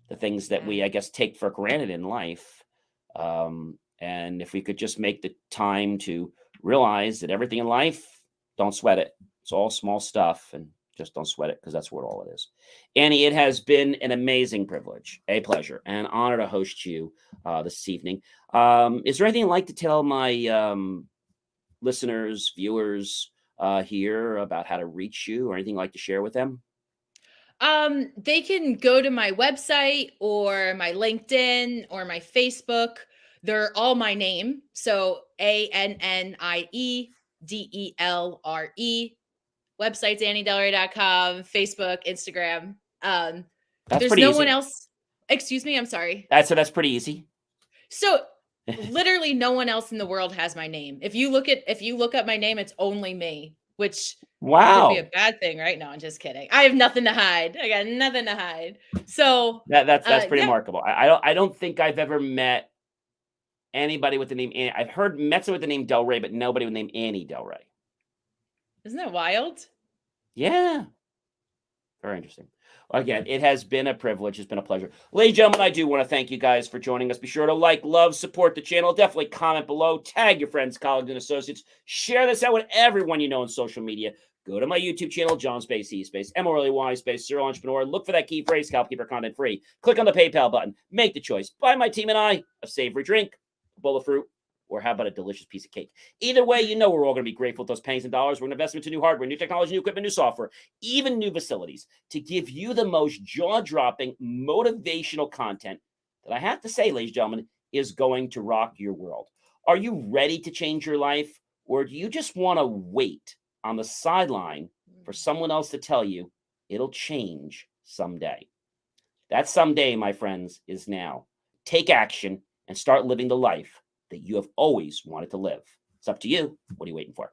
The things that Yeah. we, I guess, take for granted in life. And if we could just make the time to realize that everything in life, don't sweat it. It's all small stuff, and just don't sweat it because that's what all it is. Annie, it has been an amazing privilege, a pleasure, and honor to host you this evening. Is there anything you'd like to tell my listeners, viewers here about how to reach you, or anything you'd like to share with them? They can go to my website or my LinkedIn or my Facebook. They're all my name. So ANNIEDELRE. Website's anniedelre.com, Facebook, Instagram. That's There's pretty no one easy. else. Excuse me, I'm sorry. That's pretty easy. So literally no one else in the world has my name. If you look up my name, it's only me, which could be a Wow. bad thing, right? No, I'm just kidding. I have nothing to hide. I got nothing to hide. So, That's pretty yeah, remarkable. I don't think I've ever met anybody with the name Annie. I've met someone with the name Del Rey, but nobody with the name Annie Del Rey. isn't that wild? Yeah, very interesting. Again, it has been a privilege. It's been a pleasure. Ladies and gentlemen, I do want to thank you guys for joining us. Be sure to like, love, support the channel. Definitely comment below. Tag your friends, colleagues, and associates. Share this out with everyone you know on social media. Go to my YouTube channel, John Space E Space, MRLEY Space, Serial Entrepreneur. Look for that key phrase, Scalp Keeper Content Free. Click on the PayPal button. Make the choice. Buy my team and I a savory drink, a bowl of fruit, or how about a delicious piece of cake? Either way, you know we're all going to be grateful with those pennies and dollars. We're an investment to new hardware, new technology, new equipment, new software, even new facilities to give you the most jaw-dropping, motivational content that I have to say, ladies and gentlemen, is going to rock your world. Are you ready to change your life, or do you just want to wait on the sideline for someone else to tell you it'll change someday? That someday, my friends, is now. Take action and start living the life that you have always wanted to live. It's up to you. What are you waiting for?